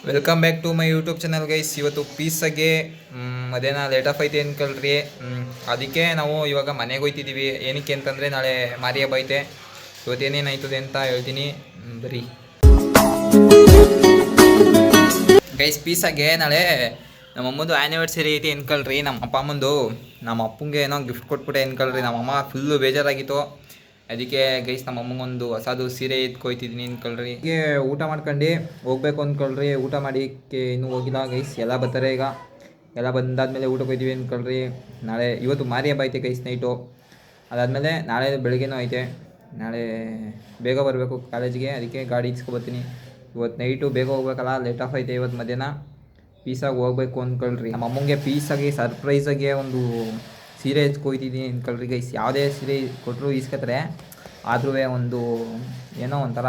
Welcome back to my YouTube channel guys. ಇವತ್ತು ಪೀಸಾಗೆ ಅದೇನೋ ಲೇಟ್ ಆಫ್ ಐತೆ ಅನ್ಕೊಳ್ರಿ. ಅದಕ್ಕೆ ನಾವು ಇವಾಗ ಮನೆಗೆ ಹೋಗ್ತಿದ್ದೀವಿ. ಏನಕ್ಕೆ ಅಂತಂದರೆ ನಾಳೆ ಮಾರಿ ಹಬ್ಬ ಐತೆ. ಇವತ್ತೇನೇನಾಯ್ತದೆ ಅಂತ ಹೇಳ್ತೀನಿ ಬರೀ ಗೈಸ್. ಪೀಸಾಗೆ ನಾಳೆ ನಮ್ಮಮ್ಮಂದು ಆ್ಯನಿವರ್ಸರಿ ಐತಿ ಅನ್ಕೊಳ್ರಿ. ನಮ್ಮ ಅಪ್ಪ ಅಮ್ಮಂದು ನಮ್ಮ ಅಪ್ಪಂಗೆ ಏನೋ ಗಿಫ್ಟ್ ಕೊಟ್ಬಿಟ್ಟೆ ಅನ್ಕೊಳ್ರಿ. ನಮ್ಮಮ್ಮ ಫುಲ್ಲು ಬೇಜಾರಾಗಿತ್ತು. ಅದಕ್ಕೆ ಗೈಸ್ ನಮ್ಮ ಅಮ್ಮಂಗೊಂದು ಹೊಸದು ಸೀರೆ ಎತ್ಕೊಯ್ತಿದ್ದೀನಿ ಅನ್ಕೊಳ್ರಿ. ಹೀಗೆ ಊಟ ಮಾಡ್ಕೊಂಡು ಹೋಗ್ಬೇಕು ಅಂದ್ಕೊಳ್ರಿ. ಊಟ ಮಾಡಿಕ್ಕೆ ಇನ್ನೂ ಹೋಗಿಲ್ಲ ಗೈಸ್. ಎಲ್ಲ ಬರ್ತಾರೆ ಈಗ. ಎಲ್ಲ ಬಂದಾದ್ಮೇಲೆ ಊಟಕ್ಕೆ ಹೋಗ್ತೀವಿ ಅಂದ್ಕೊಳ್ರಿ. ನಾಳೆ ಇವತ್ತು ಮಾರಿ ಹಬ್ಬ ಐತೆ ಗೈಸ್ ನೈಟು. ಅದಾದಮೇಲೆ ನಾಳೆ ಬೆಳಗ್ಗೆನೂ ಐತೆ. ನಾಳೆ ಬೇಗ ಬರಬೇಕು ಕಾಲೇಜಿಗೆ. ಅದಕ್ಕೆ ಗಾಡಿ ಇಸ್ಕೊಬರ್ತೀನಿ. ಇವತ್ತು ನೈಟು ಬೇಗ ಹೋಗ್ಬೇಕಲ್ಲ, ಲೇಟ್ ಆಫ್ ಐತೆ ಇವತ್ತು ಮಧ್ಯಾಹ್ನ. ಪೀಸಾಗಿ ಹೋಗ್ಬೇಕು ಅಂದ್ಕೊಳ್ರಿ. ನಮ್ಮ ಅಮ್ಮಂಗೆ ಪೀಸಾಗಿ ಸರ್ಪ್ರೈಸಾಗಿ ಒಂದು ಸೀರೆ ಎತ್ಕೊಯ್ತಿದ್ದೀನಿ ಅಂದ್ಕೊಳ್ರಿ ಗೈಸ್. ಯಾವುದೇ ಸೀರೆ ಕೊಟ್ಟರು ಇಸ್ಕೊತಾರೆ, ಆದ್ರೂ ಒಂದು ಏನೋ ಒಂಥರ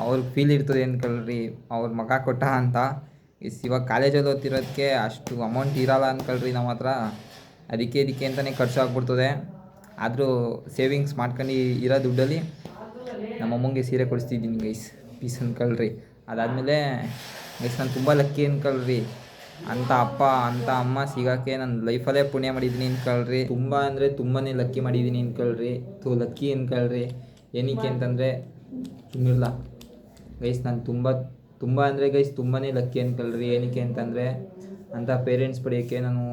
ಅವ್ರಿಗೆ ಫೀಲ್ ಇರ್ತದೆ ಅಂದ್ಕೊಳ್ರಿ. ಅವ್ರ ಮಗ ಕೊಟ್ಟ ಅಂತ. ಇವಾಗ ಕಾಲೇಜಲ್ಲಿ ಓದ್ತಿರೋದಕ್ಕೆ ಅಷ್ಟು ಅಮೌಂಟ್ ಇರೋಲ್ಲ ಅಂದ್ಕೊಳ್ರಿ ನಮ್ಮ ಹತ್ರ. ಅದಕ್ಕೆ ಅಂತಲೇ ಖರ್ಚು ಆಗ್ಬಿಡ್ತದೆ. ಆದರೂ ಸೇವಿಂಗ್ಸ್ ಮಾಡ್ಕೊಂಡು ಇರೋ ದುಡ್ಡಲ್ಲಿ ನಮ್ಮ ಅಮ್ಮಂಗೆ ಸೀರೆ ಕೊಡಿಸ್ತಿದ್ದೀನಿ ಗೈಸ್, ಪೀಸ್ ಅಂದ್ಕೊಳ್ರಿ. ಅದಾದಮೇಲೆ ಗೈಸ್ ನಾನು ತುಂಬ ಲಕ್ಕಿ ಅಂದ್ಕೊಳ್ರಿ. ಅಂಥ ಅಪ್ಪ ಅಂಥ ಅಮ್ಮ ಸಿಗೋಕ್ಕೆ ನನ್ನ ಲೈಫಲ್ಲೇ ಪುಣ್ಯ ಮಾಡಿದ್ದೀನಿ ಅಂದ್ಕೊಳ್ರಿ. ತುಂಬ ಅಂದರೆ ತುಂಬಾ ಲಕ್ಕಿ ಮಾಡಿದ್ದೀನಿ ಅಂದ್ಕೊಳ್ರಿ. ಲಕ್ಕಿ ಅಂದ್ಕೊಳ್ರಿ. ಏನಕ್ಕೆ ಅಂತಂದರೆ ಸುಮ್ಮಿರಲ್ಲ ಗೈಸ್. ನಾನು ತುಂಬ ಅಂದರೆ ಗೈಸ್ ತುಂಬಾ ಲಕ್ಕಿ ಅಂದ್ಕೊಳ್ರಿ. ಏನಕ್ಕೆ ಅಂತಂದರೆ ಅಂಥ ಪೇರೆಂಟ್ಸ್ ಪಡೆಯೋಕ್ಕೆ ನಾನು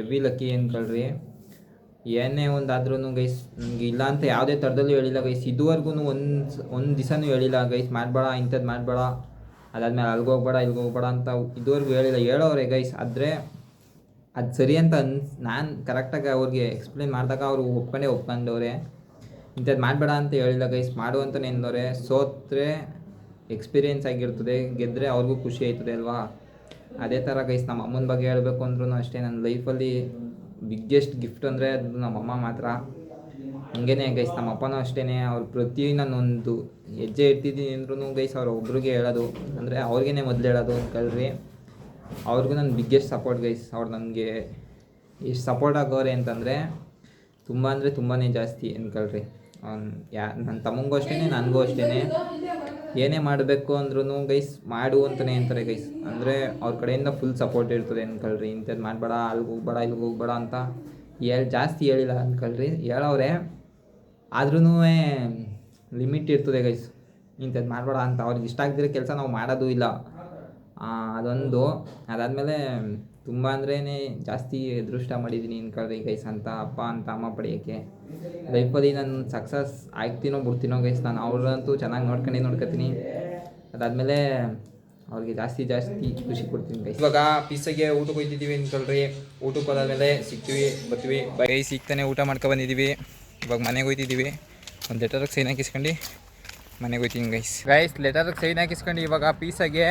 ಎವಿ ಲಕ್ಕಿ ಅಂದ್ಕೊಳ್ರಿ. ಏನೇ ಒಂದಾದ್ರೂ ಗೈಸ್ ನನಗೆ ಇಲ್ಲ ಅಂತ ಯಾವುದೇ ಥರದಲ್ಲೂ ಹೇಳಿಲ್ಲ ಗೈಸ್. ಇದುವರೆಗೂ ಒಂದು ದಿವಸನೂ ಹೇಳಿಲ್ಲ ಗೈಸ್, ಮಾಡಬೇಡ ಇಂಥದ್ದು ಮಾಡಬೇಡ, ಅದಾದಮೇಲೆ ಅಲ್ಲಿಗೆ ಹೋಗ್ಬೇಡ ಇಲ್ಲಿಗೆ ಹೋಗ್ಬೇಡ ಅಂತ ಇದುವರೆಗೂ ಹೇಳಿಲ್ಲ. ಹೇಳೋರೆ ಗೈಸ್. ಆದರೆ ಅದು ಸರಿ ಅಂತ ನಾನು ಕರೆಕ್ಟಾಗಿ ಅವ್ರಿಗೆ ಎಕ್ಸ್ಪ್ಲೇನ್ ಮಾಡಿದಾಗ ಅವರು ಒಪ್ಕೊಂಡವ್ರೆ. ಇಂಥದ್ದು ಮಾಡಬೇಡ ಅಂತ ಹೇಳಿಲ್ಲ ಗೈಸ್, ಮಾಡು ಅಂತಲೇ ಎಂದವ್ರೆ. ಸೋತ್ರೆ ಎಕ್ಸ್ಪೀರಿಯೆನ್ಸ್ ಆಗಿರ್ತದೆ, ಗೆದ್ದರೆ ಅವ್ರಿಗೂ ಖುಷಿ ಆಯ್ತದೆ ಅಲ್ವಾ. ಅದೇ ಥರ ಗೈಸ್ ನಮ್ಮ ಅಮ್ಮನ ಬಗ್ಗೆ ಹೇಳಬೇಕು ಅಂದ್ರೂ ಅಷ್ಟೇ. ನನ್ನ ಲೈಫಲ್ಲಿ ಬಿಗ್ಗೆಸ್ಟ್ ಗಿಫ್ಟ್ ಅಂದರೆ ಅದು ನಮ್ಮಮ್ಮ ಮಾತ್ರ. ಹಂಗೇ ಗೈಸ್ ನಮ್ಮ ಅಪ್ಪನೂ ಅಷ್ಟೇ. ಅವ್ರು ಪ್ರತಿ ನಾನೊಂದು ಹೆಜ್ಜೆ ಇಡ್ತಿದ್ದೀನಿ ಅಂದ್ರೂ ಗೈಸ್ ಅವ್ರು ಒಬ್ರಿಗೆ ಹೇಳೋದು, ಅಂದರೆ ಅವ್ರಿಗೇ ಮೊದಲು ಹೇಳೋದು ಅಂದ್ಕೊಳ್ರಿ. ಅವ್ರಿಗೂ ನನ್ನ ಬಿಗ್ಗೆಸ್ಟ್ ಸಪೋರ್ಟ್ ಗೈಸ್. ಅವ್ರು ನನಗೆ ಎಷ್ಟು ಸಪೋರ್ಟ್ ಆಗೋರೆ ಅಂತಂದರೆ ತುಂಬ ಅಂದರೆ ತುಂಬಾ ಜಾಸ್ತಿ ಅಂದ್ಕೊಳ್ರಿ. ನನ್ನ ತಮ್ಮಂಗೂ ಅಷ್ಟೇ, ನನಗೂ ಅಷ್ಟೇ. ಏನೇ ಮಾಡಬೇಕು ಅಂದ್ರೂ ಗೈಸ್ ಮಾಡು ಅಂತಲೇ ಅಂತಾರೆ ಗೈಸ್. ಅಂದರೆ ಅವ್ರ ಕಡೆಯಿಂದ ಫುಲ್ ಸಪೋರ್ಟ್ ಇರ್ತದೆ ಅಂದ್ಕೊಳ್ರಿ. ಇಂಥದ್ದು ಮಾಡಬೇಡ, ಅಲ್ಲಿಗೆ ಹೋಗ್ಬೇಡ ಇಲ್ಲಿಗೆ ಹೋಗ್ಬೇಡ ಅಂತ ಜಾಸ್ತಿ ಹೇಳಿಲ್ಲ ಅಂದ್ಕೊಳ್ರಿ. ಹೇಳೋರೆ, ಆದ್ರೂ ಲಿಮಿಟ್ ಇರ್ತದೆ ಗೈಸ್. ಇಂಥದ್ದು ಮಾಡಬೇಡ ಅಂತ. ಅವ್ರಿಗೆ ಇಷ್ಟ ಆಗ್ದಿರೋ ಕೆಲಸ ನಾವು ಮಾಡೋದು ಇಲ್ಲ, ಅದೊಂದು. ಅದಾದಮೇಲೆ ತುಂಬ ಅಂದ್ರೇ ಜಾಸ್ತಿ ಅದೃಷ್ಟ ಮಾಡಿದ್ದೀನಿ ಅಂದ್ಕೊಳ್ರಿ ಗೈಸ್. ಅಂತ ಅಪ್ಪ ಅಂತ ಅಮ್ಮ ಪಡೆಯೋಕ್ಕೆ ಲೈಫಲ್ಲಿ ನಾನು ಸಕ್ಸಸ್ ಆಗ್ತೀನೋ ಬಿಡ್ತೀನೋ ಗೈಸ್. ನಾನು ಅವ್ರಂತೂ ಚೆನ್ನಾಗಿ ನೋಡ್ಕೊತೀನಿ. ಅದಾದಮೇಲೆ ಅವ್ರಿಗೆ ಜಾಸ್ತಿ ಖುಷಿ ಕೊಡ್ತೀನಿ ಗೈಸ್. ಇವಾಗ ಪೀಸಾಗೆ ಊಟಕ್ಕೆ ಹೋಗ್ತಿದ್ದೀವಿ ಅಂದ್ಕೊಳ್ರಿ. ಊಟಕ್ಕೆ ಹೋದಾದ್ಮೇಲೆ ಬರ್ತೀವಿ ಗೈಸ್. ಸಿಗ್ತಾನೆ ಊಟ ಮಾಡ್ಕೊಬಂದಿದ್ದೀವಿ. ಇವಾಗ ಮನೆಗೆ ಹೋಗ್ತಿದ್ದೀವಿ. ಒಂದು ಲೆಟರ್ಗೆ ಸೈನ್ ಹಾಕಿಸ್ಕೊಂಡು ಮನೆಗೆ ಹೋಗ್ತೀನಿ ಗೈಸ್. ಲೆಟರ್ಗೆ ಸೈನ್ ಹಾಕಿಸ್ಕೊಂಡು ಇವಾಗ ಪೀಸಾಗೆ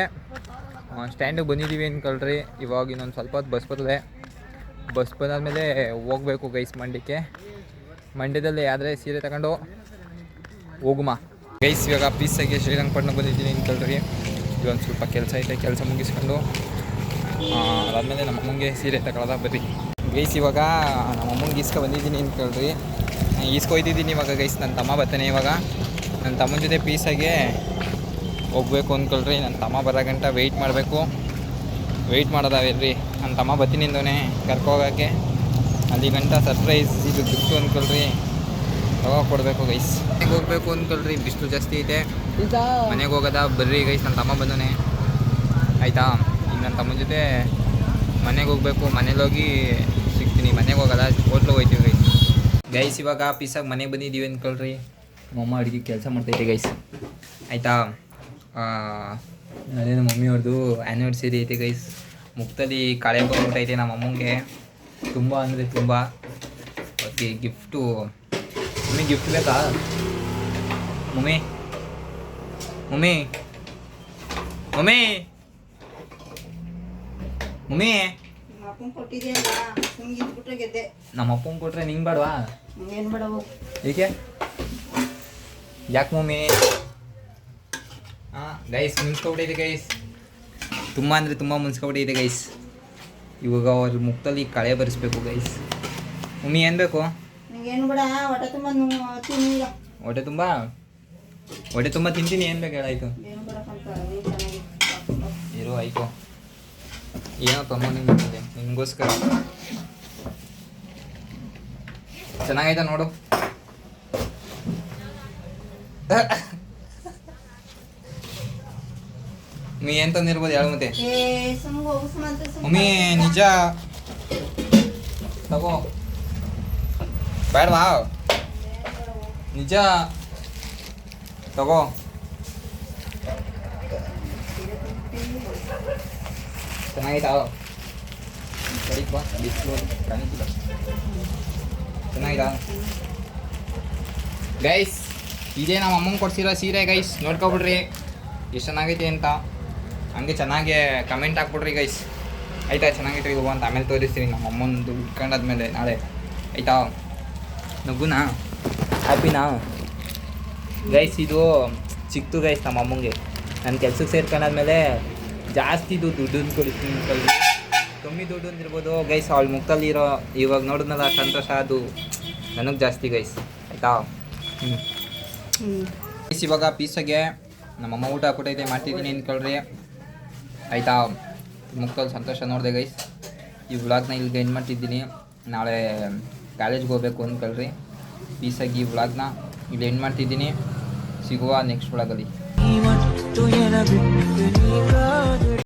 ಸ್ಟ್ಯಾಂಡಿಗೆ ಬಂದಿದ್ದೀವಿ ಅಂದ್ಕೊಳ್ರಿ. ಇವಾಗ ಇನ್ನೊಂದು ಸ್ವಲ್ಪ ಹೊತ್ತು ಬಸ್ ಬರ್ತದೆ. ಬಸ್ ಬಂದಾದಮೇಲೆ ಹೋಗ್ಬೇಕು ಗೈಸ್ ಮಂಡ್ಯದಲ್ಲಿ ಆದರೆ ಸೀರೆ ತಗೊಂಡು ಹೋಗುಮ ಗೈಸ್. ಇವಾಗ ಪೀಸಾಗೆ ಶ್ರೀರಂಗಪಟ್ಟಣ ಬಂದಿದ್ದೀನಿ ಅಂದ್ಕೊಳ್ರಿ. ಇವೊಂದು ಸ್ವಲ್ಪ ಕೆಲಸ ಐತೆ, ಕೆಲಸ ಮುಗಿಸ್ಕೊಂಡು ಅದಾದಮೇಲೆ ನಮ್ಮ ಅಮ್ಮಂಗೆ ಸೀರೆ ತಗೊಳ್ಳೋದ ಬರ್ರಿ ಗೈಸ್. ಇವಾಗ ನಮ್ಮ ಅಮ್ಮಂಗೆ ಬಂದಿದ್ದೀನಿ ಅಂದ್ಕೊಳ್ರಿ. ಈಸ್ಕೊಯ್ತಿದ್ದೀನಿ ಇವಾಗ ಗೈಸ್. ನನ್ನ ತಮ್ಮ ಬರ್ತಾನೆ ಇವಾಗ. ನನ್ನ ತಮ್ಮನ ಜೊತೆ ಪೀಸಾಗೆ ಹೋಗ್ಬೇಕು ಅಂದ್ಕೊಳ್ರಿ. ನನ್ನ ತಮ್ಮ ಬರೋ ಗಂಟ ವೆಯ್ಟ್ ಮಾಡೋದಾವೇಳ್ರಿ. ನನ್ನ ತಮ್ಮ ಬರ್ತೀನಿ ಅಂದವನೇ ಕರ್ಕೋಗೋಕ್ಕೆ. ಅಲ್ಲಿ ಗಂಟ ಸರ್ಪ್ರೈಸ್ ಇದು ಗಿಫ್ಟು ಅಂದ್ಕೊಳ್ರಿ. ಕೊಡಬೇಕು ಗೈಸ್. ಮನೆಗೆ ಹೋಗ್ಬೇಕು ಅಂದ್ಕೊಳ್ರಿ. ಬಿಸಿಲು ಜಾಸ್ತಿ ಐತೆ, ಮನೆಗೆ ಹೋಗೋದ ಬರ್ರಿ ಗೈಸ್. ನನ್ನ ತಮ್ಮ ಬಂದವನೇ ಆಯಿತಾ. ಈಗ ನನ್ನ ತಮ್ಮನ ಜೊತೆ ಮನೆಗೆ ಹೋಗ್ಬೇಕು. ಮನೇಲಿ ಹೋಗಿ ಸಿಗ್ತೀನಿ. ಮನೆಗೆ ಹೋಗೋದ ಹೋಟ್ಲಿಗೆ ಹೋಗ್ತೀವಿ ಗೈಸ್. ಇವಾಗ ಪೀಸಾಗಿ ಮನೆಗೆ ಬಂದಿದ್ದೀವಿ ಅಂದ್ಕೊಳ್ರಿ. ನಮ್ಮಮ್ಮ ಅಡುಗೆ ಕೆಲಸ ಮಾಡ್ತೈತೆ ಗೈಸ್ ಆಯಿತಾ. ಅದೇ ನಮ್ಮ ಮಮ್ಮಿಯವ್ರದ್ದು ಆ್ಯನಿವರ್ಸರಿ ಐತೆ ಗೈಸ್. ಮುಖದಲ್ಲಿ ಕಳೆ ಬಂದ್ಬಿಟ್ಟೈತೆ ನಮ್ಮ ಅಮ್ಮಂಗೆ. ತುಂಬ ಅಂದರೆ ತುಂಬ. ಓಕೆ ಗಿಫ್ಟು ಮಮ್ಮಿ, ಗಿಫ್ಟ್ ಬೇಕಾ ಮಮ್ಮಿ? ಮಮ್ಮಿ ಮಮ್ಮಿ ಮಮ್ಮಿ ನಮ್ಮ ಅಪ್ಪಂಗೆ ಕೊಟ್ರೆ ನಿಂಗೆ ಬೇಡವಾ? ಏನು ಬೇಡವು? ಏಕೆ? ಯಾಕೆ ಮಮ್ಮಿ? Guys ಮುನ್ಸ್ಕೊಬಿಟ್ಟಿದೆ guys. ತುಂಬ ಅಂದರೆ ತುಂಬ ಮುನ್ಸ್ಕೊಬಿಟ್ಟಿದೆ ಗೈಸ್. ಇವಾಗ ಅವ್ರ ಮುಖದಲ್ಲಿ ಕಳೆ ಬರೆಸ್ಬೇಕು ಗೈಸ್. ಮಮ್ಮಿ ಏನು ಬೇಕು? ಏನು ಬೇಡ, ಹೊಟ್ಟೆ ತುಂಬ ಹೊಟ್ಟೆ ತುಂಬ ತಿಂತೀನಿ. ಏನು ಬೇಕು ಹೇಳಾಯ್ತು? ಏನು ಬೇಡ, ಇರೋ ಆಯಿತು. ಏನೋ ತಮ್ಮನಿಗೆ ಬಂದಿದೆ ನಿಮಗೋಸ್ಕರ. ಚೆನ್ನಾಗೈತಾ ನೋಡು. ನೀ ಏನ್ ತಂದಿರ್ಬೋದು ಹೇಳು ಮತ್ತೆ. ಏ ಸುಮ್ಗೆ ಹೋಗು ಸುಮಂತ ಮಮ್ಮಿ ನಿಜ ತಗೋ ಬೇಡವಾ? ನಿಜ ತಗೋ. ಚೆನ್ನಾಗಿತ್ತಾ? ಸರಿಪಾ ಬಿಸಿಲು ಕಾಣಿಸಿಲ್ಲ. ಚೆನ್ನಾಗಿದಾ ಗೈಸ್? ಇದೇ ನಮ್ಮ ಅಮ್ಮಂಗೆ ಕೊಡ್ಸಿರೋ ಸೀರೆ ಗೈಸ್, ನೋಡ್ಕೊಬಿಡ್ರಿ ಎಷ್ಟು ಚೆನ್ನಾಗೈತೆ ಅಂತ. ಹಂಗೆ ಚೆನ್ನಾಗಿ ಕಮೆಂಟ್ ಹಾಕ್ಬಿಡ್ರಿ ಗೈಸ್ ಆಯಿತಾ? ಚೆನ್ನಾಗೈತೆ ಇದು ಅಂತ ಆಮೇಲೆ ತೋರಿಸ್ತೀನಿ ನಮ್ಮ ಅಮ್ಮಂದು ಇಟ್ಕೊಂಡಾದ್ಮೇಲೆ ನಾಳೆ ಆಯಿತಾ? ನಗುನಾ ಹ್ಯಾಪಿನಾ ಗೈಸ್? ಇದು ಸಿಕ್ತು ಗೈಸ್ ನಮ್ಮ ಅಮ್ಮಂಗೆ. ನನ್ನ ಕೆಲ್ಸಕ್ಕೆ ಸೇರ್ಕೊಂಡಾದ್ಮೇಲೆ ಜಾಸ್ತಿ ದುಡ್ಡನ್ನು ಕೊಡಿಸ್ತೀನಿ ಕಲ್ರಿ. ಕಮ್ಮಿ ದುಡ್ಡು ಅಂದಿರ್ಬೋದು ಗೈಸ್, ಅವಳ ಮುಖದಲ್ಲಿ ಇರೋ ಇವಾಗ ನೋಡಿದ್ನಲ್ಲ ಸಂತೋಷ, ಅದು ನನಗೆ ಜಾಸ್ತಿ ಗೈಸ್ ಆಯಿತಾ? ಗೈಸ್ ಇವಾಗ ಪೀಸಾಗೆ ನಮ್ಮಮ್ಮ ಊಟ ಹಾಕ್ಬಿಟ್ಟೈತೆ, ಮಾಡ್ತಿದ್ದೀನಿ ಅನ್ಕೊಳ್ರಿ ಆಯಿತಾ? ಮುಖದಲ್ಲಿ ಸಂತೋಷ ನೋಡಿದೆ ಗೈಸ್. ಈ ವ್ಲಾಗ್ನ ಇಲ್ಲಿಗೆ ಎಂಡ್ ಮಾಡ್ತಿದ್ದೀನಿ. ನಾಳೆ ಕಾಲೇಜ್ಗೆ ಹೋಗ್ಬೇಕು ಅಂದ್ಕೊಳ್ರಿ. ಪೀಸಾಗಿ ಈ ವ್ಲಾಗ್ನ ಇಲ್ಲಿ ಎಂಡ್ ಮಾಡ್ತಿದ್ದೀನಿ. ಸಿಗುವ ನೆಕ್ಸ್ಟ್ ವ್ಲಾಗಲ್ಲಿ.